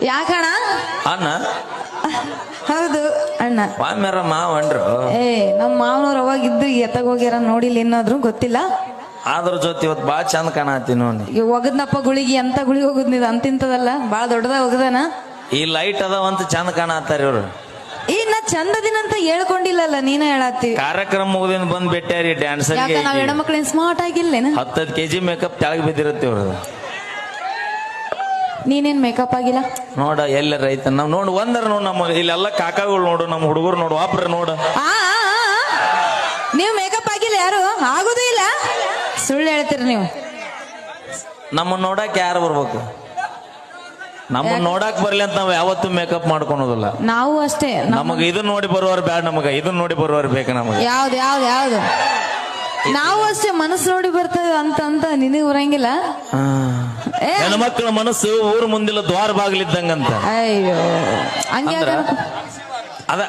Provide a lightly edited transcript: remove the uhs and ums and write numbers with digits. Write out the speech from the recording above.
ಯಾಕಣ್ಣ? ಅಣ್ಣ ಹೌದು ಅಣ್ಣ. ವಾಮ್ಯಾರ ಮಾವನ್ರು. ನಮ್ಮ ಮಾವನವ್ರು ಅವಾಗ ಇದ್ದು ಎತ್ತಗ ಹೋಗ್ಯಾರ ನೋಡಿಲ್ಲ ಏನಾದ್ರು ಗೊತ್ತಿಲ್ಲ. ಅದ್ರ ಜೊತೆ ಇವತ್ತು ಬಾಳ ಚಂದ ಕಾಣತಿ ನೋಡಿ. ಒಗದ್ನಪ್ಪ ಗುಳಿಗೆ ಅಂತ ಗುಳಿಗೆ ಹೋಗುದ್ ನೀವ್ ಅಂತಿಂತದಲ್ಲ ಬಾಳ ದೊಡ್ಡದಾಗ ಹೋಗದನ. ಈ ಲೈಟ್ ಅದಾವಂತ ಚಂದ ಕಾಣತ್ತಾರ ಇವ್ರು. ನಾ ಚಂದದಿನಂತ ಹೇಳ್ಕೊಂಡಿಲ್ಲಲ್ಲ, ನೀನ ಹೇಳತ್ತಿ. ಕಾರ್ಯಕ್ರಮ ಮುಗಿದಿಂದ ಬಂದ್ ಬೆಟ್ಟಾರಿ ಡ್ಯಾನ್ಸರ್. ನಾವ್ ಹೆಣ್ಮಕ್ಳೇನ್ ಸ್ಮಾರ್ಟ್ ಆಗಿಲ್ಲೇನ? 10 kg ಮೇಕಪ್ ತೆಳಗ್ ಬಿದ್ದಿರುತ್ತೆ ಇವ್ರದ್ದು. ನೀನೇನ್ ಮೇಕಪ್ ಆಗಿಲ್ಲ ನೋಡ ಎಲ್ಲ ರೈತ ನಾವ್ ನೋಡು ಒಂದರ ನೋಡು. ನಮ್ಮ ಇಲ್ಲೆಲ್ಲ ಕಾಕಾಗಳು ನೋಡು, ನಮ್ಮ ಹುಡುಗರು ನೋಡು, ಒಬ್ರ ನೋಡು. ನೀವು ಮೇಕಪ್ ಆಗಿಲ್ಲ, ಯಾರು ಆಗುದೇ ಇಲ್ಲ. ಸುಳ್ಳು ಹೇಳ್ತೀರಿ ನೀವು. ನಮ್ಮನ್ನ ನೋಡಕ್ ಯಾರು ಬರ್ಬೇಕು? ನಮ್ಮನ್ನ ನೋಡಕ್ ಬರ್ಲಿ ಅಂತ ನಾವ್ ಯಾವತ್ತೂ ಮೇಕಪ್ ಮಾಡ್ಕೊಳೋದಿಲ್ಲ. ನಾವು ಅಷ್ಟೇ. ನಮಗ ಇದನ್ನ ನೋಡಿ ಬರುವವ್ರು ಬ್ಯಾಡ, ನಮಗ ಇದನ್ನ ನೋಡಿ ಬರುವವ್ರು ಬೇಕು. ನಮಗೆ ಯಾವ್ದು ಯಾವ್ದು ಯಾವ್ದು ನಾವು ಅಷ್ಟೇ ಮನಸ್ಸು ನೋಡಿ ಬರ್ತದೆ ಅಂತ ನಿನಗೆ ಬರಂಗಿಲ್ಲ. ಹೆಣ್ಮಕ್ಳ ಮನಸ್ಸು ಊರ್ ಮುಂದಿಲ್ಲ ದ್ವಾರ ಬಾಗಿಲಿದ್ದಂಗಂತ. ಅಯ್ಯೋ ಹಂಗೆ ಅದ